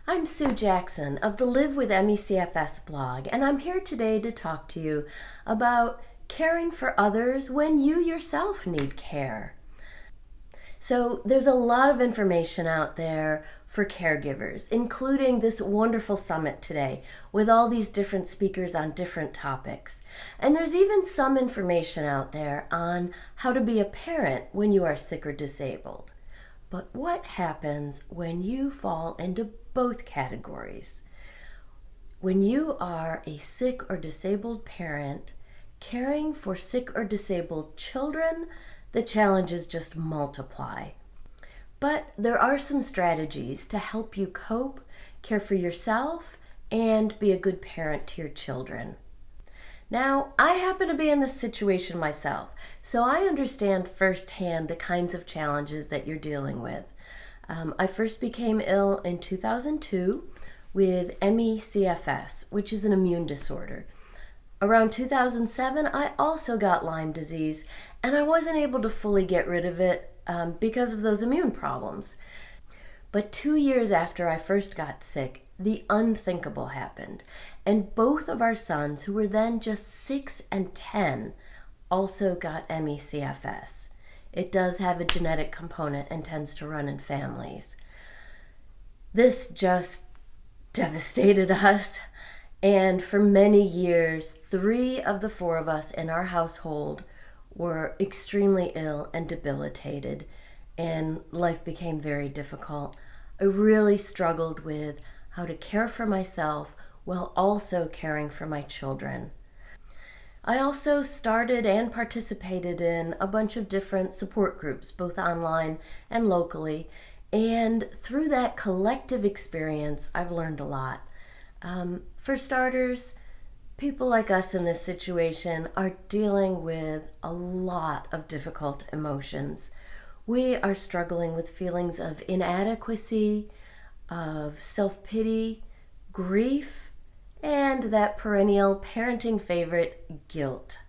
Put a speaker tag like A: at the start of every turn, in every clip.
A: I'm Sue Jackson of the Live with MECFS blog, and I'm here today to talk to you about caring for others when you yourself need care. So there's a lot of information out there for caregivers, including this wonderful summit today with all these different speakers on different topics. And there's even some information out there on how to be a parent when you are sick or disabled. But what happens when you fall into both categories? When you are a sick or disabled parent caring for sick or disabled children, the challenges just multiply. But there are some strategies to help you cope, care for yourself, and be a good parent to your children. Now, I happen to be in this situation myself, so I understand firsthand the kinds of challenges that you're dealing with. I first became ill in 2002 with MECFS, which is an immune disorder. Around 2007, I also got Lyme disease, and I wasn't able to fully get rid of it because of those immune problems. But 2 years after I first got sick, the unthinkable happened, and both of our sons, who were then just 6 and 10, also got MECFS. It does have a genetic component and tends to run in families. This just devastated us, and for many years, 3 of the 4 of us in our household were extremely ill and debilitated, and life became very difficult. I really struggled with how to care for myself while also caring for my children. I also started and participated in a bunch of different support groups, both online and locally, and through that collective experience, I've learned a lot. For starters, people like us in this situation are dealing with a lot of difficult emotions. We are struggling with feelings of inadequacy, of self-pity, grief, and that perennial parenting favorite, guilt.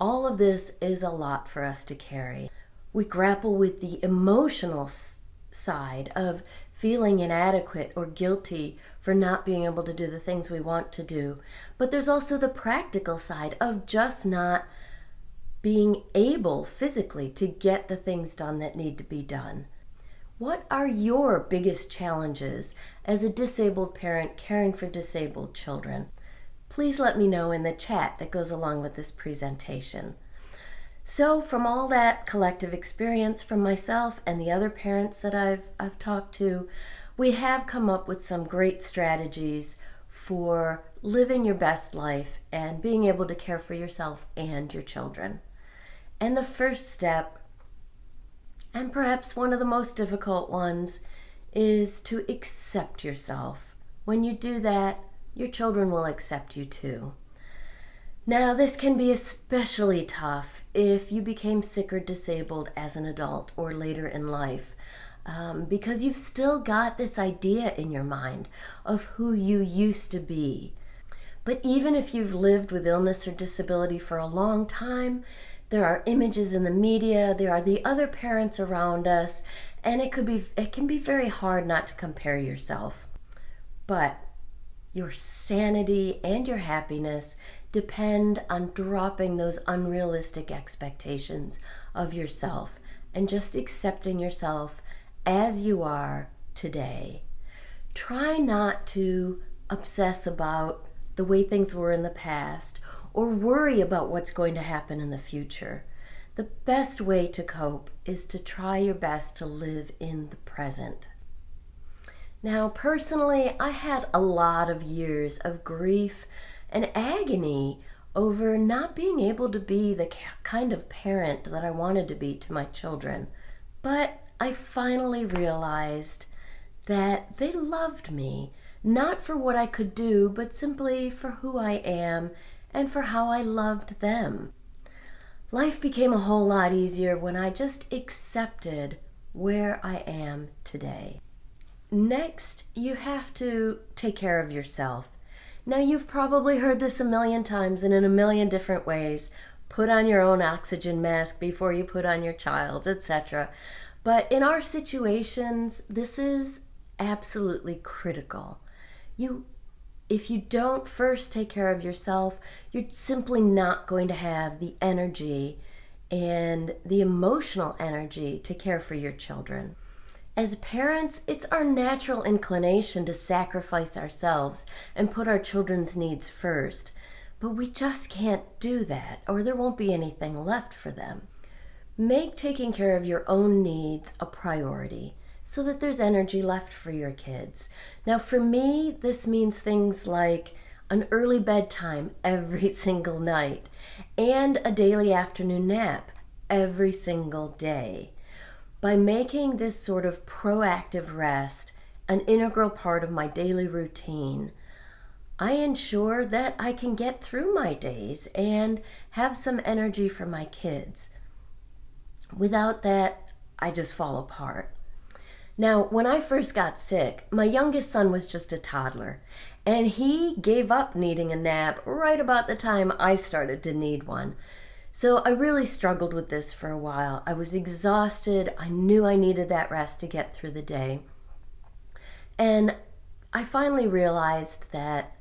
A: All of this is a lot for us to carry. We grapple with the emotional side of feeling inadequate or guilty for not being able to do the things we want to do. But there's also the practical side of just not being able physically to get the things done that need to be done. What are your biggest challenges as a disabled parent caring for disabled children? Please let me know in the chat that goes along with this presentation. So from all that collective experience from myself and the other parents that I've talked to, we have come up with some great strategies for living your best life and being able to care for yourself and your children. And the first step, and perhaps one of the most difficult ones, is to accept yourself. When you do that, your children will accept you too. Now, this can be especially tough if you became sick or disabled as an adult or later in life, because you've still got this idea in your mind of who you used to be. But even if you've lived with illness or disability for a long time, there are images in the media, there are the other parents around us, and it can be very hard not to compare yourself. But your sanity and your happiness depend on dropping those unrealistic expectations of yourself and just accepting yourself as you are today. Try not to obsess about the way things were in the past or worry about what's going to happen in the future. The best way to cope is to try your best to live in the present. Now, personally, I had a lot of years of grief and agony over not being able to be the kind of parent that I wanted to be to my children. But I finally realized that they loved me, not for what I could do, but simply for who I am and for how I loved them. Life became a whole lot easier when I just accepted where I am today. Next, you have to take care of yourself. Now, you've probably heard this a million times and in a million different ways. Put on your own oxygen mask before you put on your child's, etc. But in our situations, this is absolutely critical. If you don't first take care of yourself, you're simply not going to have the energy and the emotional energy to care for your children. As parents, it's our natural inclination to sacrifice ourselves and put our children's needs first, but we just can't do that, or there won't be anything left for them. Make taking care of your own needs a priority so that there's energy left for your kids. Now, for me, this means things like an early bedtime every single night and a daily afternoon nap every single day. By making this sort of proactive rest an integral part of my daily routine, I ensure that I can get through my days and have some energy for my kids. Without that, I just fall apart. Now, when I first got sick, my youngest son was just a toddler, and he gave up needing a nap right about the time I started to need one. So I really struggled with this for a while. I was exhausted. I knew I needed that rest to get through the day. And I finally realized that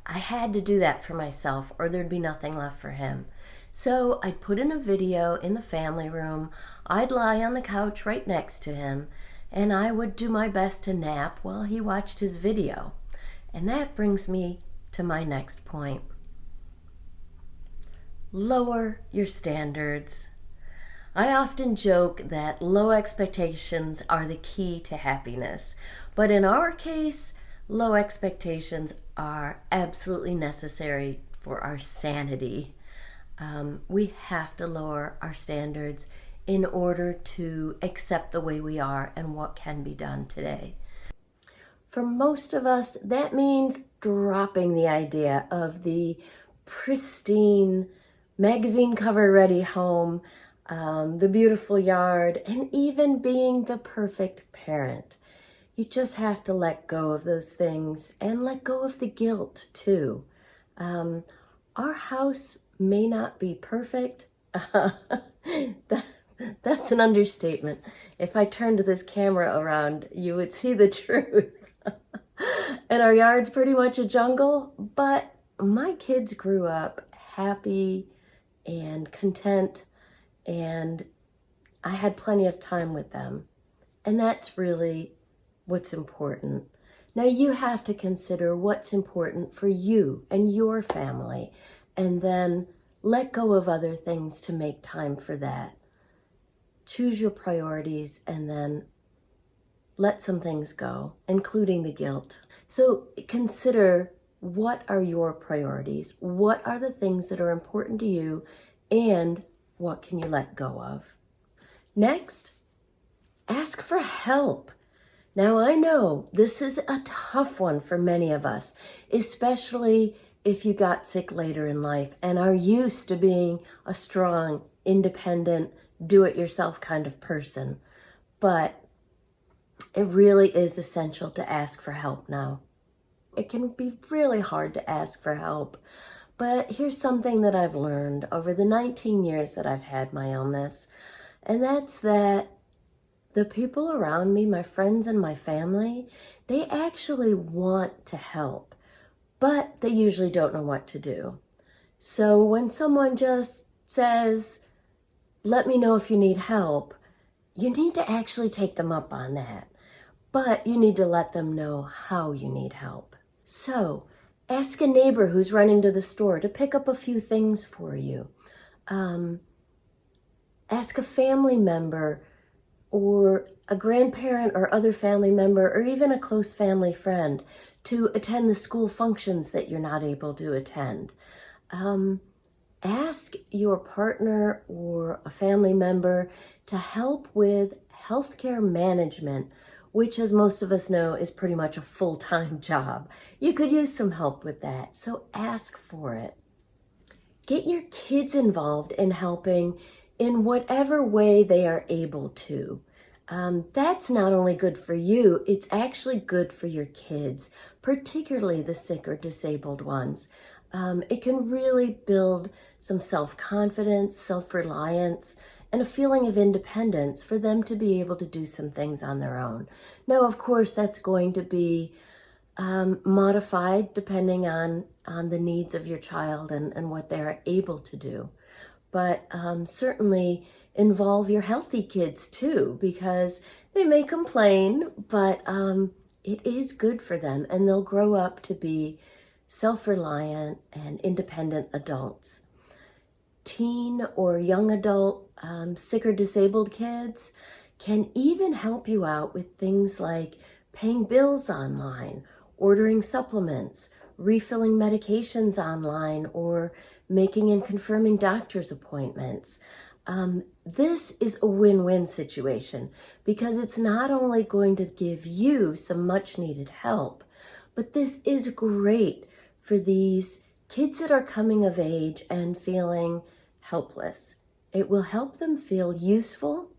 A: I had to do that for myself or there'd be nothing left for him. So I'd put in a video in the family room. I'd lie on the couch right next to him, and I would do my best to nap while he watched his video. And that brings me to my next point. Lower your standards. I often joke that low expectations are the key to happiness, but in our case, low expectations are absolutely necessary for our sanity. We have to lower our standards in order to accept the way we are and what can be done today. For most of us, that means dropping the idea of the pristine, magazine cover ready home, the beautiful yard, and even being the perfect parent. You just have to let go of those things and let go of the guilt too. Our house may not be perfect. That's an understatement. If I turned this camera around, you would see the truth. And our yard's pretty much a jungle, but my kids grew up happy and content, and I had plenty of time with them. And that's really what's important. Now you have to consider what's important for you and your family, and then let go of other things to make time for that. Choose your priorities and then let some things go, including the guilt. So consider, what are your priorities? What are the things that are important to you, and what can you let go of? Next, ask for help. Now I know this is a tough one for many of us, especially if you got sick later in life and are used to being a strong, independent, do-it-yourself kind of person. But it really is essential to ask for help now. It can be really hard to ask for help, but here's something that I've learned over the 19 years that I've had my illness, and that's that the people around me, my friends and my family, they actually want to help, but they usually don't know what to do. So when someone just says, let me know if you need help, you need to actually take them up on that. But you need to let them know how you need help. So ask a neighbor who's running to the store to pick up a few things for you. Ask a family member or a grandparent or other family member or even a close family friend to attend the school functions that you're not able to attend. Ask your partner or a family member to help with healthcare management, which, as most of us know, is pretty much a full-time job. You could use some help with that, so ask for it. Get your kids involved in helping in whatever way they are able to. That's not only good for you, it's actually good for your kids, particularly the sick or disabled ones. It can really build some self-confidence, self-reliance, and a feeling of independence for them to be able to do some things on their own. Now, of course, that's going to be modified depending on the needs of your child and what they're able to do. But certainly involve your healthy kids too, because they may complain, but it is good for them, and they'll grow up to be self-reliant and independent adults. Teen or young adult sick or disabled kids can even help you out with things like paying bills online, ordering supplements, refilling medications online, or making and confirming doctor's appointments. This is a win-win situation because it's not only going to give you some much needed help, but this is great for these kids that are coming of age and feeling helpless. It will help them feel useful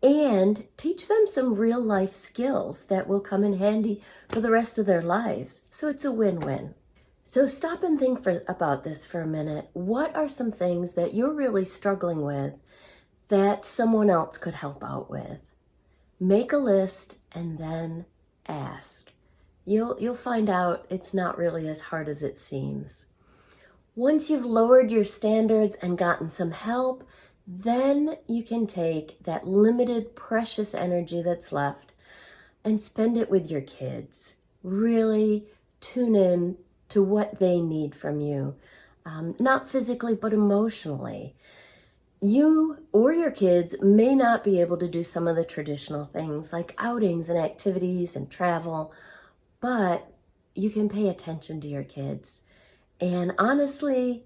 A: and teach them some real life skills that will come in handy for the rest of their lives. So it's a win-win. So stop and think about this for a minute. What are some things that you're really struggling with that someone else could help out with? Make a list and then ask. You'll find out it's not really as hard as it seems. Once you've lowered your standards and gotten some help, then you can take that limited, precious energy that's left and spend it with your kids. Really tune in to what they need from you, not physically, but emotionally. You or your kids may not be able to do some of the traditional things like outings and activities and travel, but you can pay attention to your kids. And honestly,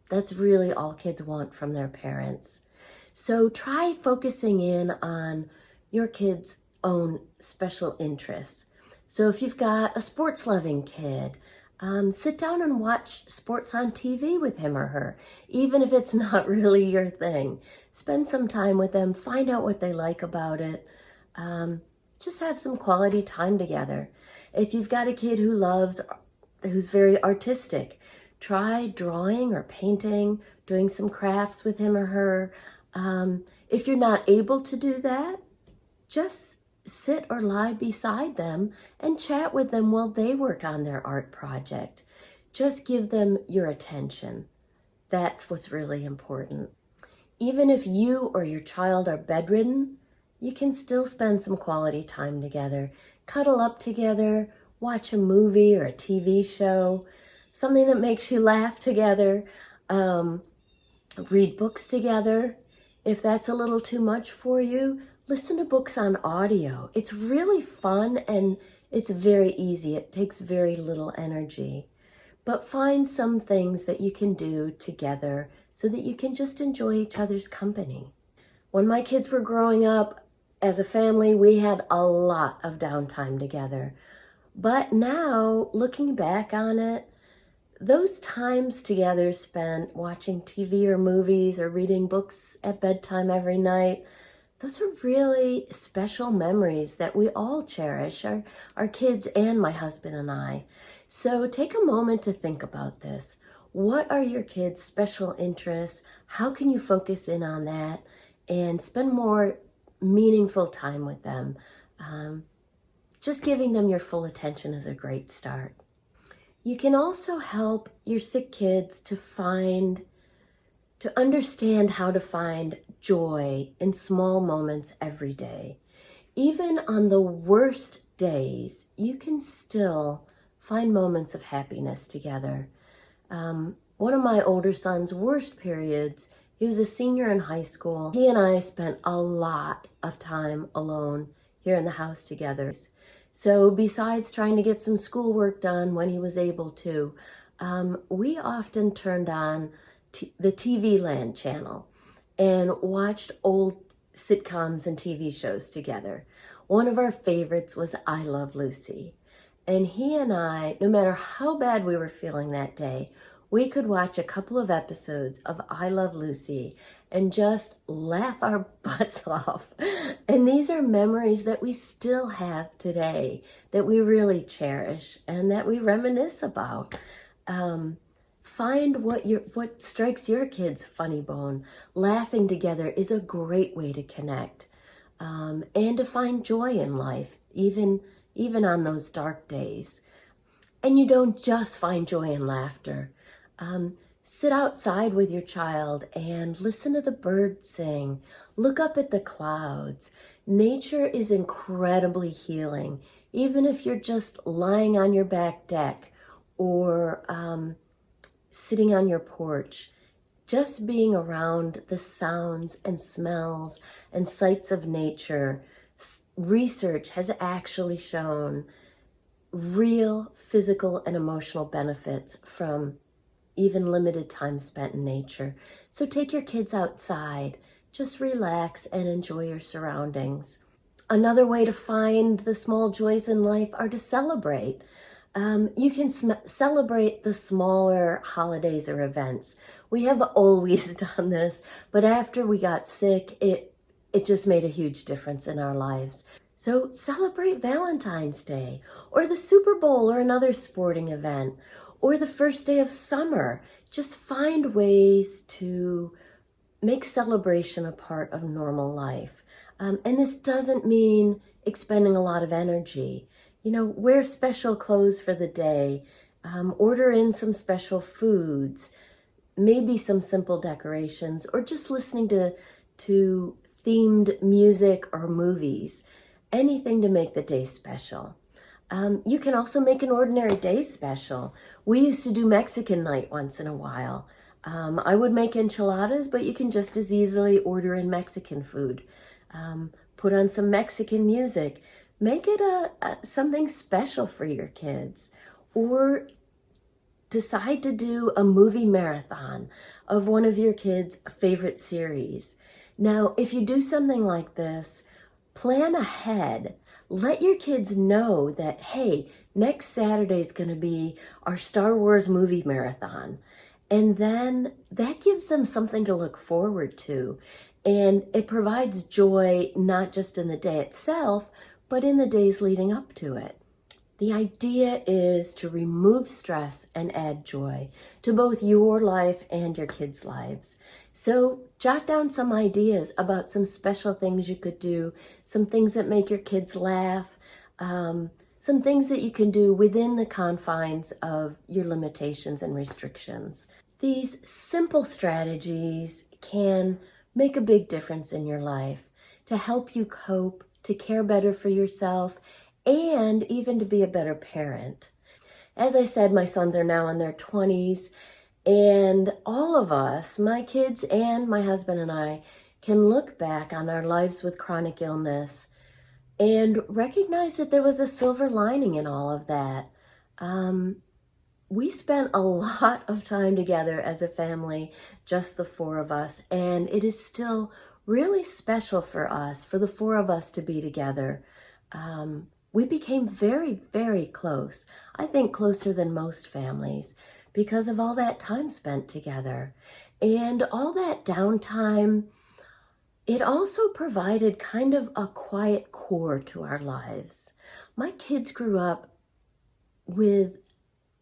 A: that's really all kids want from their parents. So try focusing in on your kids' own special interests. So if you've got a sports-loving kid, sit down and watch sports on TV with him or her, even if it's not really your thing. Spend some time with them, find out what they like about it. Just have some quality time together. If you've got a kid who's very artistic, try drawing or painting, doing some crafts with him or her. If you're not able to do that, just sit or lie beside them and chat with them while they work on their art project. Just give them your attention. That's what's really important. Even if you or your child are bedridden, you can still spend some quality time together. Cuddle up together, watch a movie or a TV show, something that makes you laugh together, read books together. If that's a little too much for you, listen to books on audio. It's really fun and it's very easy. It takes very little energy. But find some things that you can do together so that you can just enjoy each other's company. When my kids were growing up, as a family, we had a lot of downtime together. But now, looking back on it, those times together spent watching TV or movies or reading books at bedtime every night, those are really special memories that we all cherish, our kids and my husband and I. So take a moment to think about this. What are your kids' special interests? How can you focus in on that and spend more meaningful time with them? Just giving them your full attention is a great start. You can also help your sick kids to understand how to find joy in small moments every day. Even on the worst days, you can still find moments of happiness together. One of my older son's worst periods, he was a senior in high school. He and I spent a lot of time alone here in the house together. So besides trying to get some schoolwork done when he was able to, we often turned on the TV Land channel and watched old sitcoms and TV shows together. One of our favorites was I Love Lucy. And he and I, no matter how bad we were feeling that day, we could watch a couple of episodes of I Love Lucy and just laugh our butts off. And these are memories that we still have today, that we really cherish and that we reminisce about. Find what strikes your kids' funny bone. Laughing together is a great way to connect, and to find joy in life, even on those dark days. And you don't just find joy in laughter. Sit outside with your child and listen to the birds sing. Look up at the clouds. Nature is incredibly healing, even if you're just lying on your back deck or sitting on your porch. Just being around the sounds and smells and sights of nature. Research has actually shown real physical and emotional benefits from even limited time spent in nature. So take your kids outside, just relax and enjoy your surroundings. Another way to find the small joys in life are to celebrate. You can celebrate the smaller holidays or events. We have always done this, but after we got sick, it just made a huge difference in our lives. So celebrate Valentine's Day, or the Super Bowl, or another sporting event, or the first day of summer. Just find ways to make celebration a part of normal life. And this doesn't mean expending a lot of energy. Wear special clothes for the day, order in some special foods, maybe some simple decorations, or just listening to themed music or movies. Anything to make the day special. You can also make an ordinary day special. We used to do Mexican night once in a while. I would make enchiladas, but you can just as easily order in Mexican food. Put on some Mexican music. Make it something special for your kids. Or decide to do a movie marathon of one of your kids' favorite series. Now, if you do something like this, plan ahead. Let your kids know that, hey, next Saturday is going to be our Star Wars movie marathon. And then that gives them something to look forward to. And it provides joy not just in the day itself, but in the days leading up to it. The idea is to remove stress and add joy to both your life and your kids' lives. So jot down some ideas about some special things you could do, some things that make your kids laugh, some things that you can do within the confines of your limitations and restrictions. These simple strategies can make a big difference in your life to help you cope, to care better for yourself, and even to be a better parent. As I said, my sons are now in their 20s, and all of us, my kids and my husband and I, can look back on our lives with chronic illness and recognize that there was a silver lining in all of that. We spent a lot of time together as a family, just the four of us, and it is still really special for us, for the four of us to be together. We became very, very close. I think closer than most families because of all that time spent together. And all that downtime, it also provided kind of a quiet core to our lives. My kids grew up with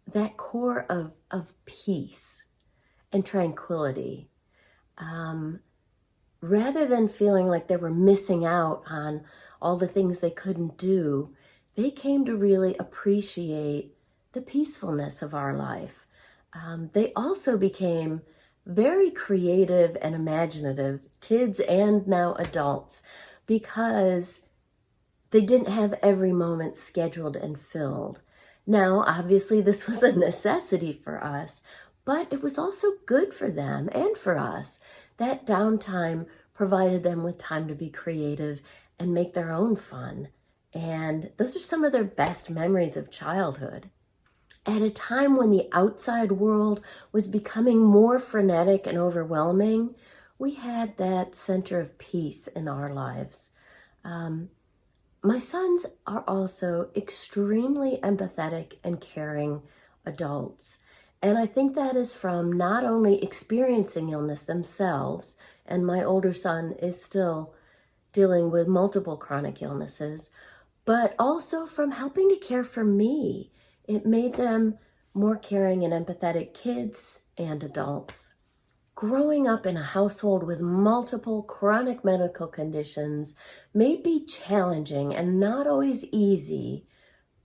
A: that core of peace and tranquility. Rather than feeling like they were missing out on all the things they couldn't do, they came to really appreciate the peacefulness of our life. They also became very creative and imaginative, kids and now adults, because they didn't have every moment scheduled and filled. Now, obviously, this was a necessity for us, but it was also good for them and for us. That downtime provided them with time to be creative and make their own fun. And those are some of their best memories of childhood. At a time when the outside world was becoming more frenetic and overwhelming, we had that center of peace in our lives. My sons are also extremely empathetic and caring adults. And I think that is from not only experiencing illness themselves, and my older son is still dealing with multiple chronic illnesses, but also from helping to care for me. It made them more caring and empathetic kids and adults. Growing up in a household with multiple chronic medical conditions may be challenging and not always easy,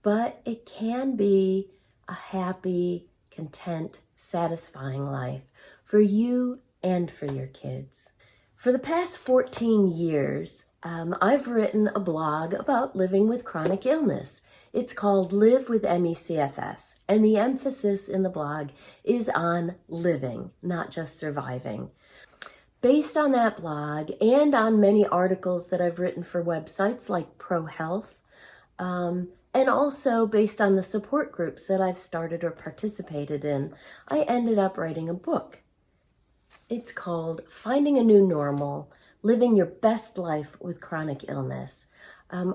A: but it can be a happy, content, satisfying life for you and for your kids. For the past 14 years, I've written a blog about living with chronic illness. It's called Live with ME/CFS, and the emphasis in the blog is on living, not just surviving. Based on that blog and on many articles that I've written for websites like ProHealth, and also based on the support groups that I've started or participated in, I ended up writing a book. It's called Finding a New Normal, Living Your Best Life with Chronic Illness.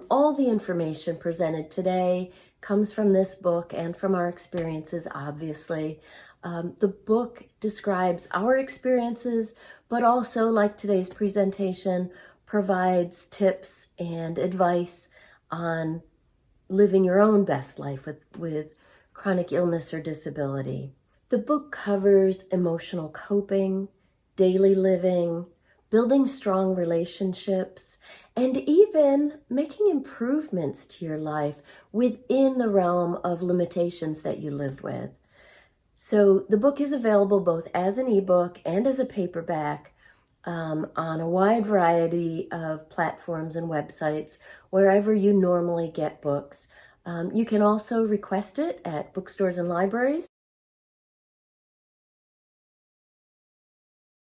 A: All the information presented today comes from this book and from our experiences, obviously. The book describes our experiences, but also, like today's presentation, provides tips and advice on living your own best life with chronic illness or disability. The book covers emotional coping, daily living, building strong relationships, and even making improvements to your life within the realm of limitations that you live with. So the book is available both as an ebook and as a paperback on a wide variety of platforms and websites, wherever you normally get books. You can also request it at bookstores and libraries.